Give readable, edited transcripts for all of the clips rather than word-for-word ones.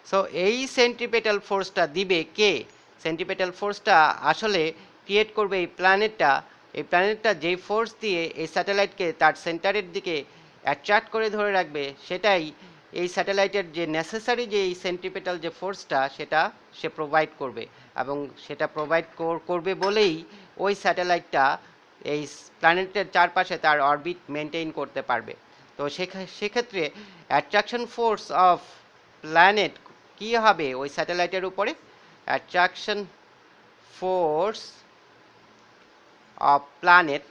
So এই centripetal ফোর্সটা দিবে কে? Centripetal ফোর্সটা আসলে ক্রিয়েট করবে এই প্ল্যানেটটা। এই প্ল্যানেটটা যেই ফোর্স দিয়ে এই স্যাটেলাইটকে তার সেন্টারের দিকে অ্যাট্রাক্ট করে ধরে রাখবে, সেটাই এই স্যাটেলাইটের যে নেসেসারি যে এই সেন্ট্রিপেটাল যে ফোর্সটা, সেটা সে প্রোভাইড করবে। এবং সেটা প্রোভাইড করবে বলেই ওই স্যাটেলাইটটা এই প্ল্যানেটের চারপাশে তার অরবিট মেনটেন করতে পারবে। তো সেক্ষেত্রে অ্যাট্রাকশন ফোর্স অফ প্ল্যানেট কি হবে ওই স্যাটেলাইটের উপরে? Attraction force of planet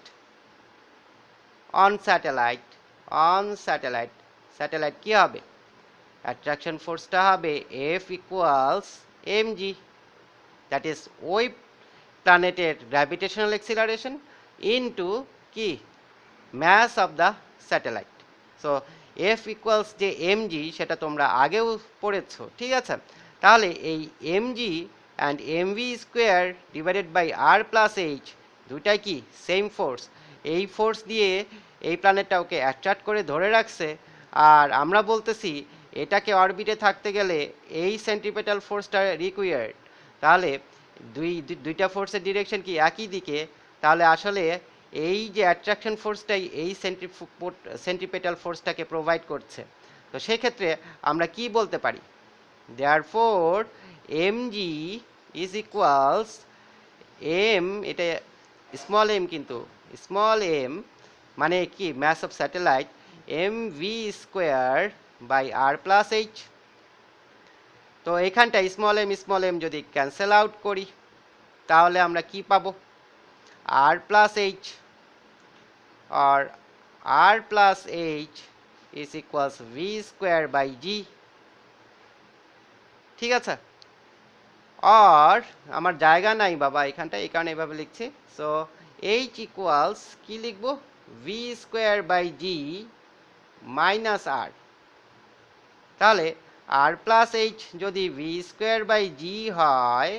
on satellite satellite কি হবে? অ্যাট্রাকশন ফোর্সটা হবে F equals mg, that is ওই প্ল্যানেটের গ্র্যাভিটেশনাল এক্সিলারেশন ইনটু কি? Mass of the satellite. So F equals যে mg, সেটা তোমরা আগেও পড়েছো, ঠিক আছে? তাহলে এই mg and mv square divided by r plus h দুইটাই কি? Same force. এই ফোর্স দিয়ে এই প্ল্যানেটটা ওকে অ্যাট্রাক্ট করে ধরে রাখছে। আর আমরা বলতেছি এটাকে অরবিটে থাকতে গেলে এই সেন্ট্রিপেটাল ফোর্সটা রিকোয়ার্ড। তাহলে দুইটা ফোর্সের ডিরেকশন কি? একই দিকে। তাহলে আসলে এই যে অ্যাট্রাকশন ফোর্সটাই এই সেন্ট্রিপেটাল ফোর্সটাকে প্রোভাইড করছে। তো সেক্ষেত্রে আমরা কি বলতে পারি? Therefore mg is equals m, এটা স্মল m, কিন্তু স্মল m মানে কি? Mass of satellite, mv square by r plus h। তো এখানটা স্মল m যদি ক্যান্সেল আউট করি, তাহলে আমরা কি পাবো? r প্লাস h, আর r plus h is equals v square by g, ঠিক আছে? আর আমার জায়গা নাই বাবা এখানটা, এই কারণে এভাবে লিখছি। সো h ইকুয়ালস কি লিখবো? v square by g minus r। তাহলে r প্লাস h যদি v স্কোয়ার বাই g হয়,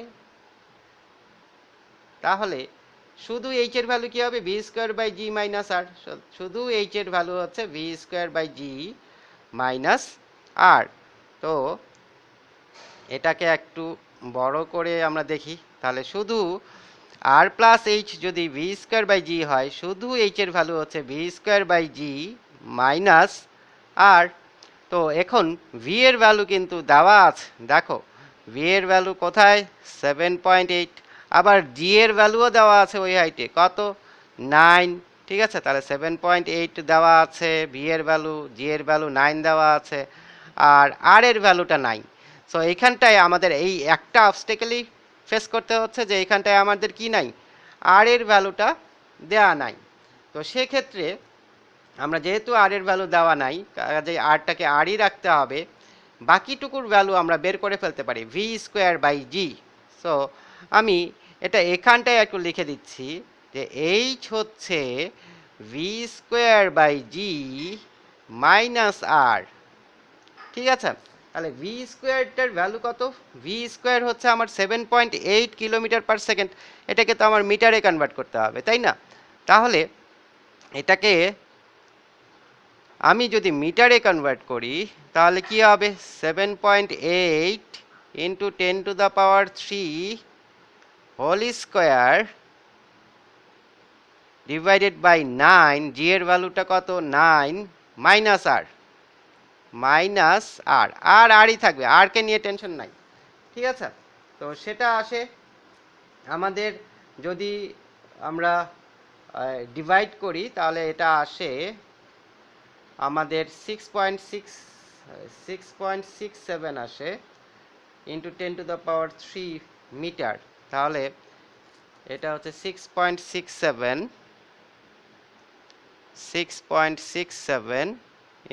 তাহলে শুধু h এর ভ্যালু কি হবে? v square by g minus r। শুধু h এর ভ্যালু হচ্ছে v square by g minus r। তো এটাকে একটু বড় করে আমরা দেখি, তাহলে শুধু r প্লাস h যদি v স্কোয়ার বাই g হয়, শুধু h এর ভ্যালু হচ্ছে v square by g minus r। তো এখন v এর ভ্যালু কিন্তু দেওয়া আছে, দেখো v এর ভ্যালু কোথায়? 7.8। আবার g এর ভ্যালুও দেওয়া আছে ওই হাইটে, কত? 9, ঠিক আছে? তাহলে 7.8 দেওয়া আছে v এর ভ্যালু, g এর ভ্যালু 9 দেওয়া আছে, আর r এর ভ্যালুটা 9। সো এইখানটায় আমাদের এই একটা অবস্টেকেলই ফেস করতে হচ্ছে, যে এইখানটায় আমাদের কি নাই? r এর ভ্যালুটা দেওয়া নাই। তো সেক্ষেত্রে আমরা যেহেতু r এর ভ্যালু দেওয়া নাই, কাজে rটাকে rই রাখতে হবে। বাকিটুকুর ভ্যালু আমরা বের করে ফেলতে পারি v square by g। So আমি এটা এখানটায় একটু লিখে দিচ্ছি যে h হচ্ছে v square by g minus r, ঠিক আছে? তাহলে v স্কোয়ারটার ভ্যালু কত? v স্কোয়ার হচ্ছে আমার 7.8 কিলোমিটার পার সেকেন্ড। এটাকে তো আমার মিটারে কনভার্ট করতে হবে, তাই না? তাহলে এটাকে আমি যদি মিটারে কনভার্ট করি, তাহলে কি হবে? 7.8 into 10⁻³ whole square divided by 9, G এর ভ্যালুটা কত? 9 মাইনাস আর, আর আরই থাকবে, আরকে নিয়ে টেনশন নাই, ঠিক আছে? তো সেটা আসে আমাদের, যদি আমরা ডিভাইড করি, তাহলে এটা আসে আমাদের 6.67 আসে ইন্টু 10⁻³ মিটার। তাহলে এটা হচ্ছে 6.67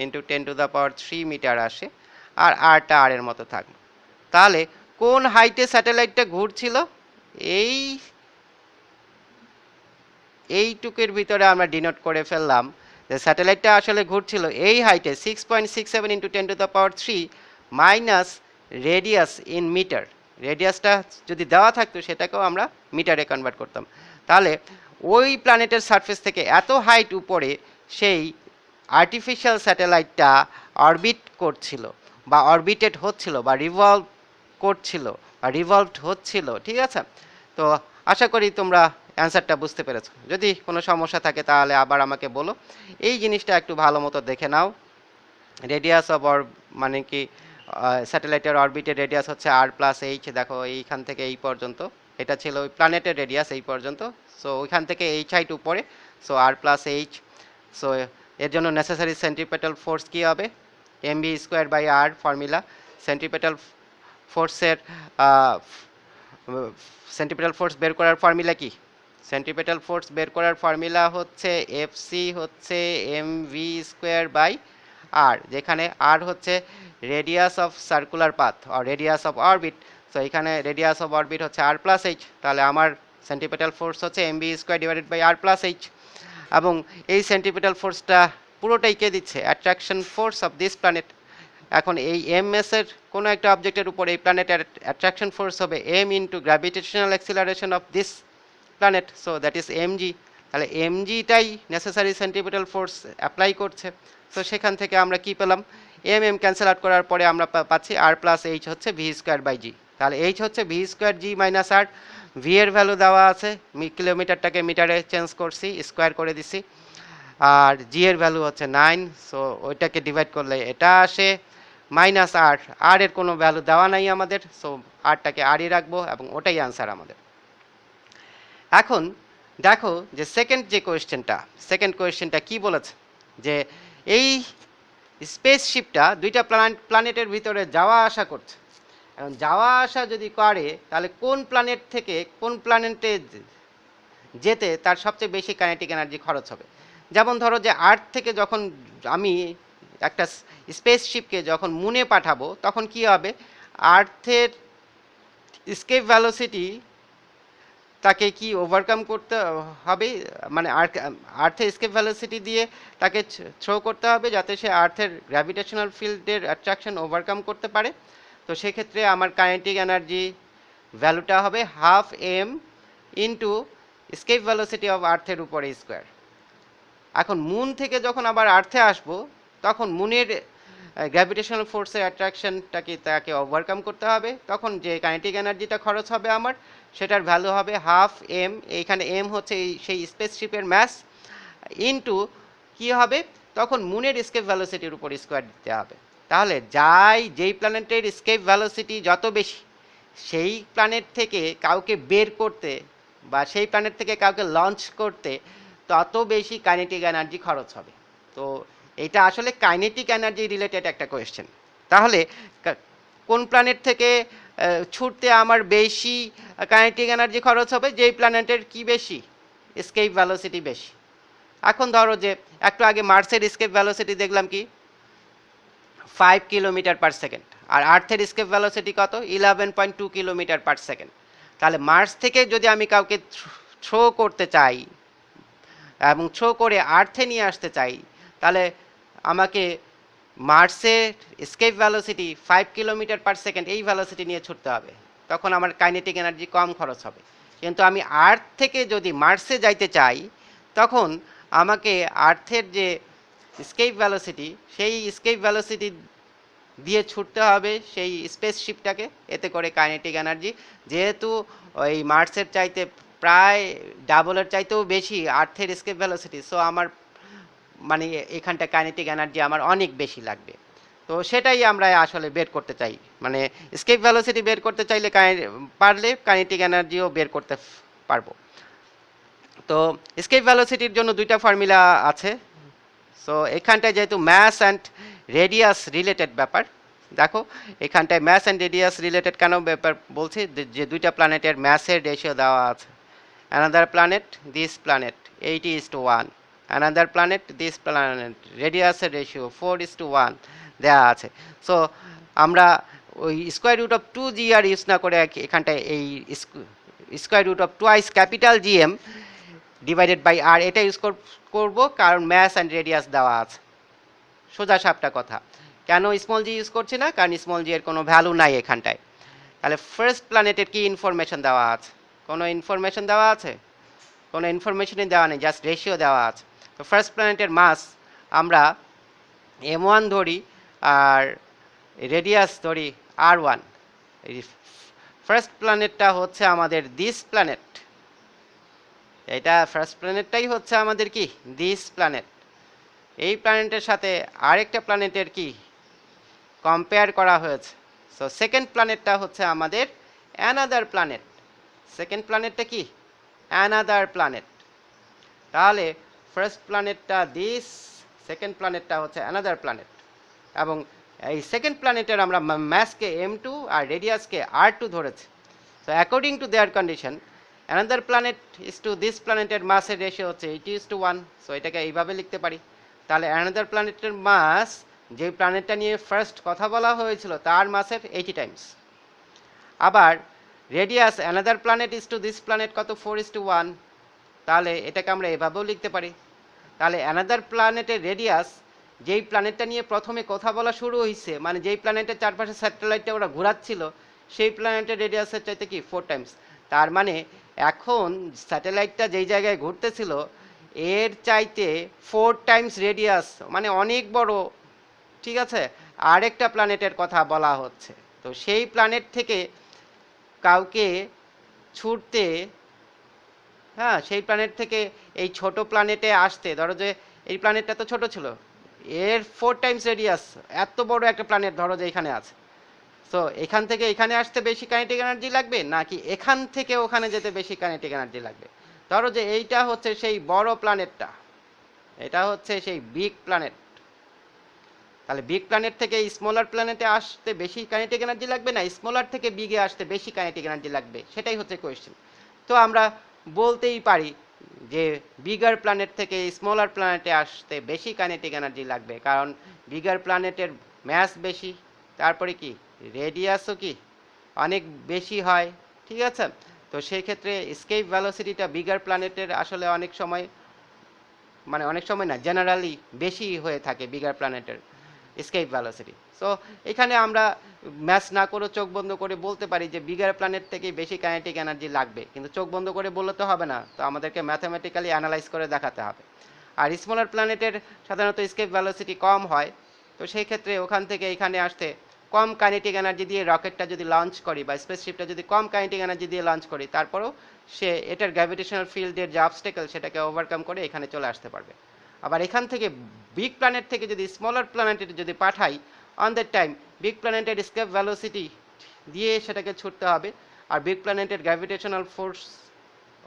ইন্টু 10⁻³ মিটার আসে, আর আরটা আর এর মতো থাকবে। তাহলে কোন হাইটে স্যাটেলাইটটা ঘুরছিল? এইটুকের ভিতরে আমরা ডিনোট করে ফেললাম যে স্যাটেলাইটটা আসলে ঘুরছিল এই হাইটে 6.67 into 10⁻³ minus radius in metre. রেডিয়াসটা যদি দেওয়া থাকতো, সেটাকেও আমরা মিটারে কনভার্ট করতাম। তাহলে ওই প্ল্যানেটের সারফেস থেকে এত হাইট উপরে সেই আর্টিফিশিয়াল স্যাটেলাইটটা অরবিট করছিল। বা অরবিটেড হচ্ছিল বা রিভলভ করছিল বা রিভলভড হচ্ছিল, ঠিক আছে? তো আশা করি তোমরা অ্যান্সারটা বুঝতে পেরেছো। যদি কোনো সমস্যা থাকে তাহলে আবার আমাকে বলো। এই জিনিসটা একটু ভালো মতো দেখে নাও। রেডিয়াস অফ মানে কি স্যাটেলাইটের অরবিটের রেডিয়াস হচ্ছে আর প্লাস এইচ। দেখো এইখান থেকে এই পর্যন্ত, এটা ছিল ওই প্ল্যানেটের রেডিয়াস এই পর্যন্ত। সো ওইখান থেকে এইচ হাইট উপরে, so R plus H. So এর জন্য নেসেসারি সেন্ট্রিপেটাল ফোর্স কী হবে? M V square by R formula. Centripetal ফোর্সের সেন্ট্রিপেটাল ফোর্স বের করার ফর্মুলা কি? সেন্ট্রিপেটাল ফোর্স বের করার ফর্মুলা হচ্ছে এফসি হচ্ছে M V square by R, যেখানে আর হচ্ছে রেডিয়াস অফ সার্কুলার পাথ আর রেডিয়াস অফ অরবিট। সো এখানে রেডিয়াস অফ অরবিট হচ্ছে আর প্লাস এইচ, তাহলে আমার সেন্ট্রিপেটাল ফোর্স হচ্ছে M V square divided by R plus H. এবং এই সেন্ট্রিপেটাল ফোর্সটা পুরোটাই কে দিচ্ছে? Attraction force of this planet. এখন এই এম এস এর কোনো একটা অবজেক্টের উপর এই প্ল্যানেটের অ্যাট্রাকশন ফোর্স হবে M into gravitational acceleration of this planet, so that is M G. তাহলে এম জিটাই নেসেসারি সেন্ট্রিপেটাল ফোর্স অ্যাপ্লাই করছে। সো সেখান থেকে আমরা কি পেলাম? এম এম ক্যান্সেল আউট করার পরে আমরা পাচ্ছি আর প্লাস এইচ হচ্ছে ভি স্কোয়ার বাই জি। তাহলে এইচ হচ্ছে ভি স্কোয়ার জি মাইনাস আর। ভি এর ভ্যালু দেওয়া আছে, কিলোমিটারটাকে মিটারে চেঞ্জ করছি, স্কোয়ার করে দিছি। আর জি এর ভ্যালু হচ্ছে 9, সো ওইটাকে ডিভাইড করলে এটা আসে মাইনাস আর। আর এর কোনো ভ্যালু দেওয়া নাই আমাদের, সো আরটাকে আরই রাখবো এবং ওটাই আনসার আমাদের। এখন দেখো যে সেকেন্ড কোয়েশ্চেনটা কি বলেছে, যে এই স্পেসশিপটা দুইটা প্ল্যানেটের ভিতরে যাওয়া আসা করছে। এখন যাওয়া আসা যদি করে তাহলে কোন প্ল্যানেট থেকে কোন প্ল্যানেটে যেতে তার সবচেয়ে বেশি কাইনেটিক এনার্জি খরচ হবে। যেমন ধরো যে আর্থ থেকে যখন আমি একটা স্পেসশিপকে যখন মুনে পাঠাবো তখন কি হবে? আর্থের স্কেপ ভ্যালোসিটি তাকে কি ওভারকাম করতে হবে, মানে আর্থের স্কেপ ভ্যালোসিটি দিয়ে তাকে থ্রো করতে হবে যাতে সে আর্থের গ্র্যাভিটেশনাল ফিল্ডের অ্যাট্রাকশন ওভারকাম করতে পারে। তো সেক্ষেত্রে আমার কাইনেটিক এনার্জি ভ্যালুটা হবে half M into escape velocity of আর্থের উপরে স্কোয়ার। এখন মুন থেকে যখন আবার আর্থে আসবো তখন মুনের গ্র্যাভিটেশনাল ফোর্সের অ্যাট্রাকশনটাকে তাকে ওভারকাম করতে হবে, তখন যে কাইনেটিক এনার্জিটা খরচ হবে আমার সেটার ভ্যালু হবে হাফ এম। এইখানে এম হচ্ছে সেই স্পেসশিপের ম্যাস ইনটু কী হবে, তখন মুনের স্কেপ ভ্যালোসিটির উপর স্কোয়ার দিতে হবে। তাহলে যেই প্ল্যানেটের স্কেপ ভ্যালোসিটি যত বেশি, সেই প্ল্যানেট থেকে কাউকে বের করতে বা সেই প্ল্যানেট থেকে কাউকে লঞ্চ করতে তত বেশি কাইনেটিক এনার্জি খরচ হবে। তো এটা আসলে কাইনেটিক এনার্জি রিলেটেড একটা কোয়েশ্চেন। তাহলে কোন প্ল্যানেট থেকে ছুটতে আমার বেশি কাইনেটিক এনার্জি খরচ হবে? যেই প্ল্যানেটের কি বেশি? স্কেপ ভ্যালোসিটি বেশি। এখন ধরো যে একটু আগে মার্সের স্কেপ ভ্যালোসিটি দেখলাম কি 5 কিলোমিটার পার সেকেন্ড, আর আর্থের স্কেপ ভ্যালোসিটি কত? 11.2 কিলোমিটার পার সেকেন্ড। তাহলে মার্স থেকে যদি আমি কাউকে থ্রো করতে চাই এবং থ্রো করে আর্থে নিয়ে আসতে চাই, তাহলে আমাকে মার্সের escape velocity 5 kilometre per second এই ভ্যালোসিটি নিয়ে ছুটতে হবে, তখন আমার কাইনেটিক এনার্জি কম খরচ হবে। কিন্তু আমি আর্থ থেকে যদি মার্সে যাইতে চাই তখন আমাকে আর্থের যে স্কেপ ভ্যালোসিটি সেই স্কেপ ভ্যালোসিটি দিয়ে ছুটতে হবে সেই স্পেসশিপটাকে, এতে করে কাইনেটিক এনার্জি যেহেতু ওই মার্সের চাইতে প্রায় ডাবলের চাইতেও বেশি আর্থের স্কেপ ভ্যালোসিটি, সো আমার মানে এখানটা কাইনেটিক এনার্জি আমার অনেক বেশি লাগবে। তো সেটাই আমরা আসলে বের করতে চাই, মানে স্কেপ ভ্যালোসিটি বের করতে চাইলে পারলে কাইনেটিক এনার্জিও বের করতে পারবো। তো স্কেপ ভ্যালোসিটির জন্য দুইটা ফর্মুলা আছে। সো এখানটায় যেহেতু ম্যাস অ্যান্ড রেডিয়াস রিলেটেড ব্যাপার, দেখো এখানটায় ম্যাস অ্যান্ড রেডিয়াস রিলেটেড কেন ব্যাপার বলছি, যে দুইটা প্ল্যানেটের ম্যাসের রেশিও দেওয়া আছে। Another planet, this planet 80:1, another planet, this planet রেডিয়াসের রেশিও 4:1 দেওয়া আছে। সো আমরা ওই স্কোয়ার রুট অফ 2g আর ইউজ না করে এখানটায় এই square root of twice capital GM divided by R এটা ইউজ করব, কারণ ম্যাস অ্যান্ড রেডিয়াস দেওয়া আছে। সোজা সাপটা কথা। কেন স্মল জি ইউজ করছি না? কারণ স্মল জি এর কোনো ভ্যালু নাই এখানটায়। তাহলে ফার্স্ট প্ল্যানেটের কি ইনফরমেশন দেওয়া আছে? কোনো ইনফরমেশন দেওয়া আছে? কোনো ইনফরমেশনই দেওয়া নেই, জাস্ট রেশিও দেওয়া আছে। তো ফার্স্ট প্ল্যানেটের মাস আমরা m1 ধরি আর রেডিয়াস ধরি R1, এই ফার্স্ট প্ল্যানেটটা হচ্ছে আমাদের দিস প্ল্যানেট, এটা ফার্স্ট প্ল্যানেটটাই হচ্ছে আমাদের কি দিস প্ল্যানেট। এই প্ল্যানেটের সাথে আরেকটা প্ল্যানেটের কি কম্পেয়ার করা হয়েছে। সো সেকেন্ড প্ল্যানেটটা হচ্ছে আমাদের অ্যানাদার প্ল্যানেট। সেকেন্ড প্ল্যানেটটা কি অ্যানাদার প্ল্যানেট। তাহলে ফার্স্ট প্ল্যানেটটা দিস, সেকেন্ড প্ল্যানেটটা হচ্ছে অ্যানাদার প্ল্যানেট। এবং এই সেকেন্ড প্ল্যানেটের আমরা ম্যাসকে M2 আর রেডিয়াসকে R2 ধরেছি। So according to their condition another planet is to this প্ল্যানেটের মাসের রেশিও হচ্ছে 80:1। সো এটাকে এইভাবে লিখতে পারি। তাহলে অ্যানাদার প্ল্যানেটের মাস, যে প্ল্যানেটটা নিয়ে ফার্স্ট কথা বলা হয়েছিল তার মাসের 80 টাইমস। আবার radius another planet is to this planet কত 4:1। তাহলে এটাকে আমরা এভাবেও লিখতে পারি। তাহলে অ্যানাদার প্ল্যানেটের রেডিয়াস, যেই প্ল্যানেটটা নিয়ে প্রথমে কথা বলা শুরু হয়েছে, মানে যেই প্ল্যানেটের চারপাশে স্যাটেলাইটটা ওরা ঘোরাচ্ছিল, সেই প্ল্যানেটের রেডিয়াসের চাইতে কি 4 টাইমস। তার মানে এখন স্যাটেলাইটটা যেই জায়গায় ঘুরতেছিল এর চাইতে 4 টাইমস রেডিয়াস, মানে অনেক বড়, ঠিক আছে, আরেকটা প্ল্যানেটের কথা বলা হচ্ছে। তো সেই প্ল্যানেট থেকে কাউকে ছুটতে, হ্যাঁ, সেই প্ল্যানেট থেকে এই ছোট প্ল্যানেটে আসতে, ধরো যে এই প্ল্যানেটটা তো ছোট ছিল, এর 4 টাইমস রেডিয়াস, এত বড় একটা প্ল্যানেট ধরো যে এখানে আছে। সো এখান থেকে এখানে আসতে বেশি কাইনেটিক এনার্জি লাগবে নাকি এখান থেকে ওখানে যেতে বেশি কাইনেটিক এনার্জি লাগবে? ধরো যে এইটা হচ্ছে সেই বড় প্ল্যানেটটা, এটা হচ্ছে সেই বিগ প্ল্যানেট। তাহলে বিগ প্ল্যানেট থেকে স্মলার প্ল্যানেটে আসতে বেশি কাইনেটিক এনার্জি লাগবে না স্মলার থেকে বিগে আসতে বেশি কাইনেটিক এনার্জি লাগবে? সেটাই হচ্ছে কোয়েশ্চেন। তো আমরা বলতেই পারি যে বিগার প্ল্যানেট থেকে স্মলার প্ল্যানেটে আসতে বেশি কাইনেটিক এনার্জি লাগবে, কারণ বিগার প্ল্যানেটের ম্যাস বেশি, তারপরে কি রেডিয়াসও কি অনেক বেশি হয়, ঠিক আছে। তো সেই ক্ষেত্রে এসকেপ ভেলোসিটিটা বিগার প্ল্যানেটের আসলে অনেক সময়, মানে অনেক সময় না, জেনারেলি বেশি হয়ে থাকে বিগার প্ল্যানেটের এসকেপ ভেলোসিটি। সো এখানে আমরা ম্যাচ না করে চোখ বন্ধ করে বলতে পারি যে বিগার প্ল্যানেট থেকে বেশি কাইনেটিক এনার্জি লাগবে, কিন্তু চোখ বন্ধ করে বললে তো হবে না, তো আমাদেরকে ম্যাথামেটিক্যালি অ্যানালাইজ করে দেখাতে হবে। আর স্মলার প্ল্যানেটের সাধারণত এসকেপ ভেলোসিটি কম হয়, তো সেই ক্ষেত্রে ওখান থেকে এখানে আসতে কম কাইনেটিক এনার্জি দিয়ে রকেটটা যদি লঞ্চ করি বা স্পেসশিপটা যদি কম কাইনেটিক এনার্জি দিয়ে লঞ্চ করি, তারপরেও সে এটার গ্র্যাভিটেশনাল ফিল্ডের যে অবস্টেকল সেটাকে ওভারকাম করে এখানে চলে আসতে পারবে। আবার এখান থেকে বিগ প্ল্যানেট থেকে যদি স্মলার প্ল্যানেটে যদি পাঠাই, অন দ্যাট টাইম বিগ প্ল্যানেটের এসকেপ ভেলোসিটি দিয়ে সেটাকে ছুটতে হবে, আর বিগ প্ল্যানেটের গ্র্যাভিটেশনাল ফোর্স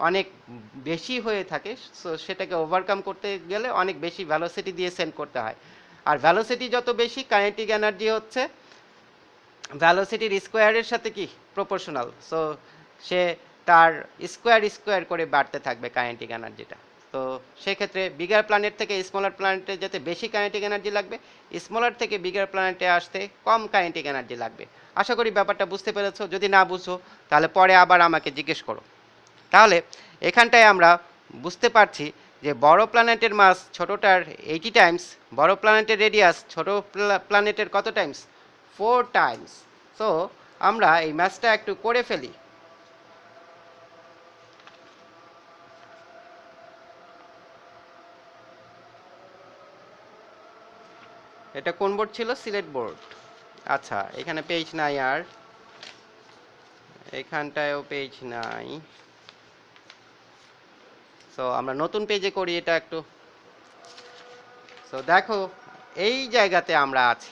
অনেক বেশি হয়ে থাকে। সো সেটাকে ওভারকাম করতে গেলে অনেক বেশি ভ্যালোসিটি দিয়ে সেন্ড করতে হয়। আর ভ্যালোসিটি যত বেশি, কাইনেটিক এনার্জি হচ্ছে ভ্যালোসিটির স্কোয়ারের সাথে কি প্রপোর্শনাল। সো সে তার স্কোয়ার স্কোয়ার করে বাড়তে থাকবে কাইনেটিক এনার্জিটা। তো সেক্ষেত্রে বিগার প্ল্যানেট থেকে স্মলার প্ল্যানেটে যেতে বেশি কাইনেটিক এনার্জি লাগবে, স্মলার থেকে বিগার প্ল্যানেটে আসতে কম কাইনেটিক এনার্জি লাগবে। আশা করি ব্যাপারটা বুঝতে পেরেছো। যদি না বুঝো তাহলে পরে আবার আমাকে জিজ্ঞেস করো। তাহলে এখানটায় আমরা বুঝতে পারছি যে বড় প্ল্যানেটের মাস ছোটটার 80 টাইমস, বড় প্ল্যানেটের রেডিয়াস ছোট প্ল্যানেটের কত টাইমস? 4 টাইমস। সো আমরা এই ম্যাথটা একটু করে ফেলি। এটা কোন বোর্ড ছিল? সিলেট বোর্ড। আচ্ছা, এখানে পেজ নাই, আর এখানটায়ও পেজ নাই। সো আমরা নতুন পেজে করি এটা একটু। সো দেখো এই জায়গাতে আমরা আছি।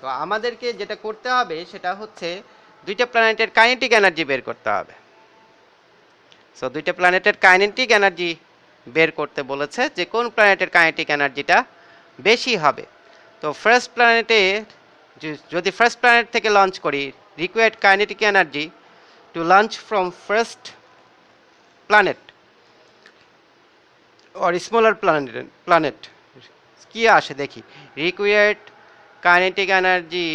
তো আমাদেরকে যেটা করতে হবে সেটা হচ্ছে দুইটা প্ল্যানেটের কাইনেটিক এনার্জি বের করতে হবে। সো দুইটা প্ল্যানেটের কাইনেটিক এনার্জি বের করতে বলেছে যে কোন প্ল্যানেটের কাইনেটিক এনার্জিটা বেশি হবে। তো ফার্স্ট প্ল্যানেটে যদি ফার্স্ট প্ল্যানেট থেকে লঞ্চ করি, required kinetic energy to launch from first planet or smaller planet কি আসে দেখি। required kinetic energy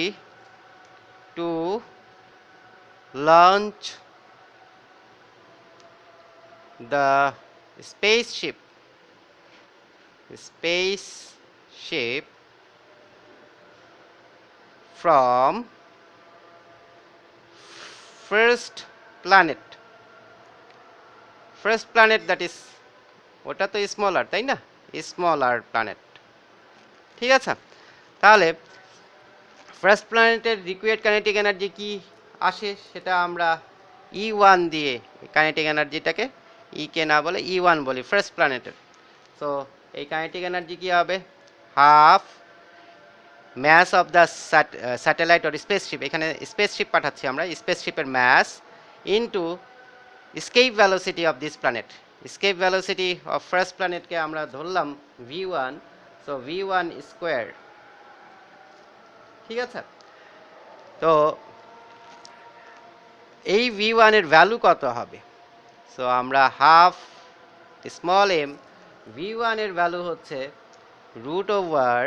to launch the spaceship from first planet that is, ওটা তো স্মলার, তাই না? স্মলার প্ল্যানেট, ঠিক আছে। তাহলে ফার্স্ট প্ল্যানেটের রিকোয়ার্ড কাইনেটিক এনার্জি কি আসে সেটা আমরা E1 দিয়ে কাইনেটিক এনার্জিটাকে ই কে না বলে E1 বলি ফার্স্ট প্ল্যানেটের। সো এই কাইনেটিক এনার্জি কি হবে, half mass of the satellite or spaceship, এখানে স্পেসশিপ পাঠাচ্ছি আমরা, স্পেসশিপের mass into escape velocity of this planet. Escape velocity of first planet কে আমরা ধরলাম v1, so v1 স্কয়ার। ঠিক আছে, তো এই v1 এর ভ্যালু কত হবে, সো আমরা হাফ স্মল m, v1 এর ভ্যালু হচ্ছে রুট ওভার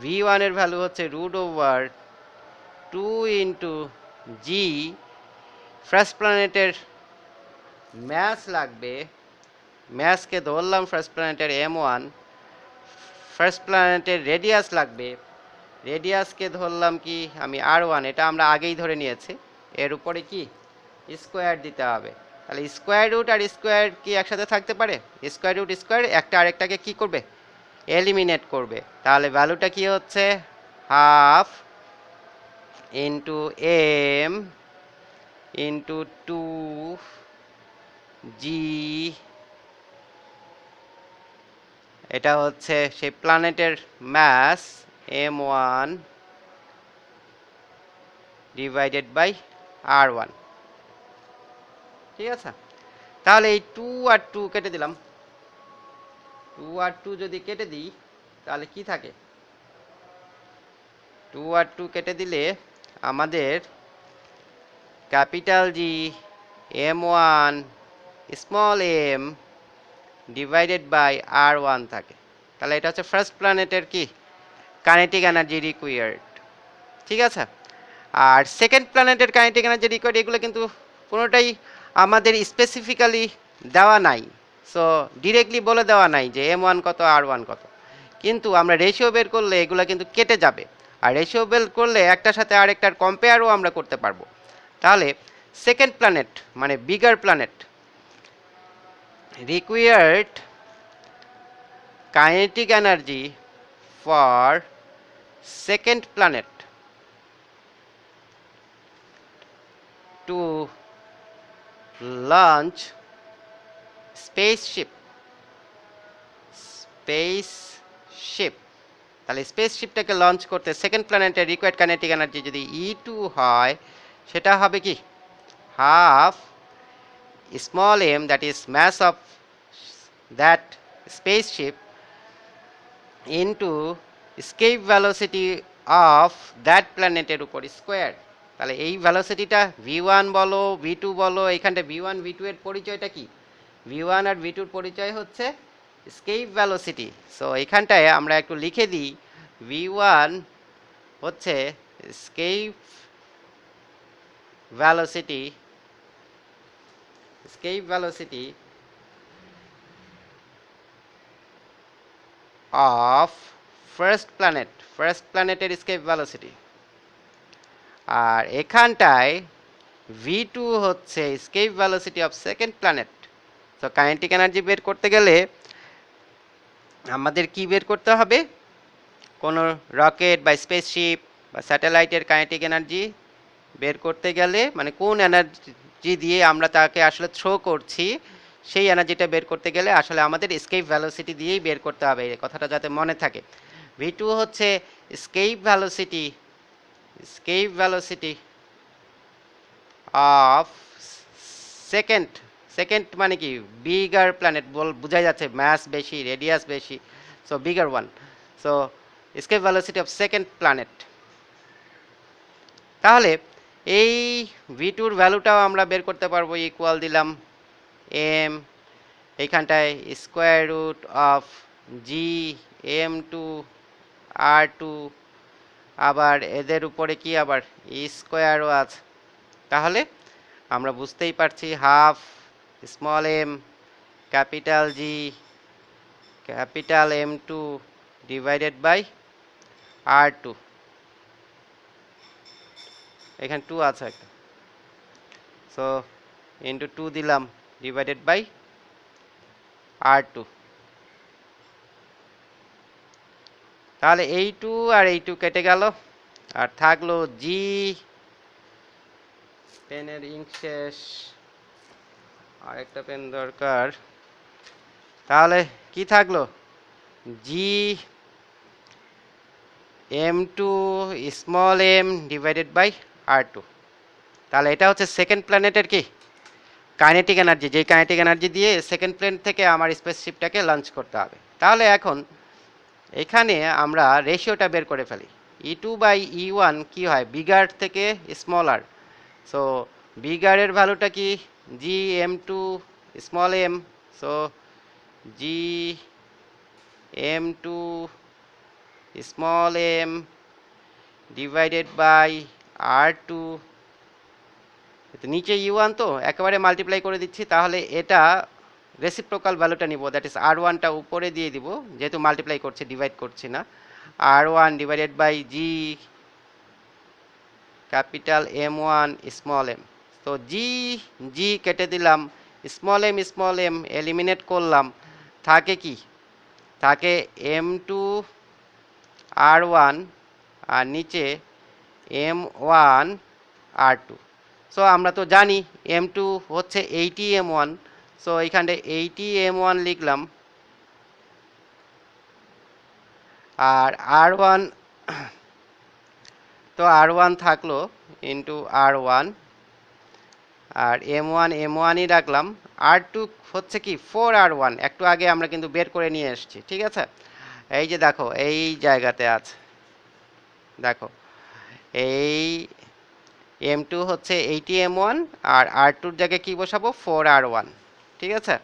v1 এর ভ্যালু হচ্ছে রুট ওভার 2 ইন্টু জি, ফার্স্ট প্ল্যানেটের ম্যাস লাগবে, ম্যাসকে ধরলাম ফার্স্ট প্ল্যানেটের m1, ফার্স্ট প্ল্যানেটের রেডিয়াস লাগবে, রেডিয়াসকে ধরলাম কি আমি r1, এটা আমরা আগেই ধরে নিয়েছি, এর উপরে কি স্কোয়ার দিতে হবে। তাহলে স্কোয়ার রুট আর স্কোয়ার কি একসাথে থাকতে পারে, স্কোয়ার রুট স্কোয়ার একটা আরেকটাকে কি করবে, এলিমিনেট করবে। তাহলে ভ্যালুটা কি হচ্ছে half into M into 2g, এটা হচ্ছে সেই প্ল্যানেটের mass m1 divided by r1। ঠিক আছে, তাহলে এই 2 আর 2 কেটে দিলাম, 2 আর 2 যদি কেটে দিই তাহলে কি থাকে, 2 আর 2 কেটে দিলে আমাদের capital G m1 small m divided by r1 থাকে। তাহলে এটা হচ্ছে ফার্স্ট প্ল্যানেটের কি কাইনেটিক এনার্জি রিকোয়ার্ড। ঠিক আছে, আর সেকেন্ড প্ল্যানেটের কাইনেটিক এনার্জি রিকোয়ার্ড এগুলো কিন্তু কোনোটাই আমাদের স্পেসিফিক্যালি দেওয়া নাই, সো ডিরেক্টলি বলে দেওয়া নাই যে m1 কত r1 কত, কিন্তু আমরা রেশিও বের করলে এগুলো কিন্তু কেটে যাবে, আর রেশিও বের করলে একটার সাথে আরেকটার কম্পেয়ারও আমরা করতে পারবো। তাহলে সেকেন্ড প্ল্যানেট মানে bigger planet required kinetic energy for second planet to launch spaceship। তাহলে স্পেসশিপটাকে লঞ্চ করতে সেকেন্ড প্ল্যানেটের রিকোয়ার্ড কাইনেটিক এনার্জি যদি E2 হয়, সেটা হবে কি half small m, that is mass of that spaceship, into escape velocity of that planeটের উপর square. তাহলে এই ভ্যালোসিটিটা v1 বলো v2 বলো, এখানটা v1 v2 এর পরিচয়টা কি, v1 আর v2 এর পরিচয় হচ্ছে স্কেপ ভ্যালোসিটি। সো এখানটায় আমরা একটু লিখে দিই, v1 হচ্ছে escape velocity, escape velocity of first planet escape velocity, আর এখানটায় v2 হচ্ছে escape velocity of second planet। তো কাইনেটিক এনার্জি বের করতে গেলে আমাদের কি বের করতে হবে, কোনো রকেট বা স্পেসশিপ বা স্যাটেলাইটের কাইনেটিক এনার্জি বের করতে গেলে মানে কোন এনার্জি দিয়ে আমরা তাকে আসলে থ্রো করছি, সেই এনার্জিটা বের করতে গেলে আসলে আমাদের স্কেপ ভ্যালোসিটি দিয়েই বের করতে হবে, এই কথাটা যাতে মনে থাকে। v2 হচ্ছে স্কেপ ভ্যালোসিটি অফ সেকেন্ড মানে কি বিগার প্ল্যানেট, বোঝা যাচ্ছে ম্যাস বেশি রেডিয়াস বেশি, so bigger one, so escape velocity of second planet. তাহলে এই v2 ভ্যালুটাও আমরা বের করতে পারবো, ইকুয়াল দিলাম m, এইখানটায় square root of G m2 r2, আবার এদের উপরে কি আবার স্কোয়ারও আছে। তাহলে আমরা বুঝতেই পারছি half small m capital G capital m2 divided by r2, এখানে 2 আছে একটা, সো ইন্টু 2 দিলাম ডিভাইডেড বাই r2। তাহলে এই টু আর এই টু কেটে গেল, আর থাকলো জি, পেনের ইঙ্ক শেষ, আরেকটা পেন দরকার। তাহলে কি থাকলো, G M two small M divided by R two. তাহলে এটা হচ্ছে সেকেন্ড প্ল্যানেটের কি কাইনেটিক এনার্জি, যেই কাইনেটিক এনার্জি দিয়ে সেকেন্ড প্লেন থেকে আমার স্পেসশিপটাকে লঞ্চ করতে হবে। তাহলে এখন এখানে আমরা রেশিওটা বের করে ফেলি। E two by E one কী হয়, বিগার থেকে স্মলার। সো বিগারের ভ্যালুটা কি, G M two small M, so G M two small M divided by R two. নিচে ইউ ওয়ান তো একেবারে মাল্টিপ্লাই করে দিচ্ছি, তাহলে এটা রেসিপ্রোকাল ভ্যালুটা নিব, দ্যাট ইজ আর ওয়ানটা উপরে দিয়ে দিব, যেহেতু মাল্টিপ্লাই করছে ডিভাইড করছি না। R one divided by G capital M one small M. তো জি জি কেটে দিলাম, স্মল এম এলিমিনেট করলাম, থাকে কি, থাকে এম টু আর ওয়ান, আর নিচে এম ওয়ান আর টু। সো আমরা তো জানি এম টু হচ্ছে এইটি এম ওয়ান, সো এইখানে এইটি এম ওয়ান লিখলাম, আর আর ওয়ান, তো আর ওয়ান থাকলো ইন্টু আর ওয়ান, আর এম ওয়ানই রাখলাম। আর টু হচ্ছে কি ফোর আর ওয়ান, একটু আগে আমরা কিন্তু বের করে নিয়ে এসেছি, ঠিক আছে। এই যে দেখো এই জায়গাতে আছে, দেখো এই এম টু হচ্ছে এইটি এম ওয়ান, আর আর টুর জায়গায় কী বসাবো, ফোর আর ওয়ান, ঠিক আছে।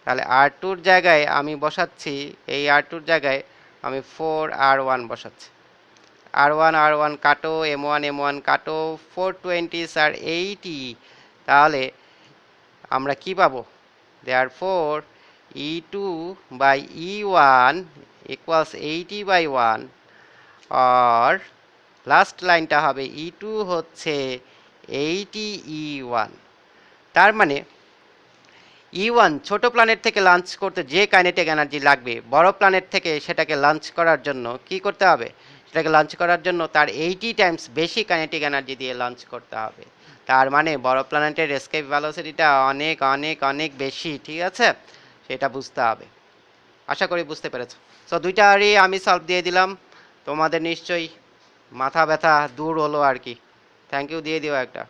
তাহলে আর টুর জায়গায় আমি বসাচ্ছি, এই আর টুর জায়গায় আমি ফোর আর ওয়ান বসাচ্ছি। আর ওয়ান কাটো, এম ওয়ান কাটো, 420 আর 80, তাহলে আমরা কি পাবো, there four E two by E one equals 80/1, আর লাস্ট লাইনটা হবে ই টু হচ্ছে 80 E1। তার মানে E1 ছোট প্ল্যানেট থেকে লঞ্চ করতে যে কাইনেটিক এনার্জি লাগবে, বড় প্ল্যানেট থেকে সেটাকে লঞ্চ করার জন্য কি করতে হবে, সেটাকে লঞ্চ করার জন্য তার 80 টাইমস বেশি কাইনেটিক এনার্জি দিয়ে লঞ্চ করতে হবে। তার মানে বড় প্ল্যানেটের এসকেপ ভেলোসিটিটা অনেক অনেক অনেক বেশি, ঠিক আছে, সেটা বুঝতে হবে। আশা করি বুঝতে পেরেছো। সো দুইটারই আমি সলভ দিয়ে দিলাম, তোমাদের নিশ্চয়ই মাথা ব্যথা দূর হলো আর কি। থ্যাংক ইউ দিয়ে দিও একটা।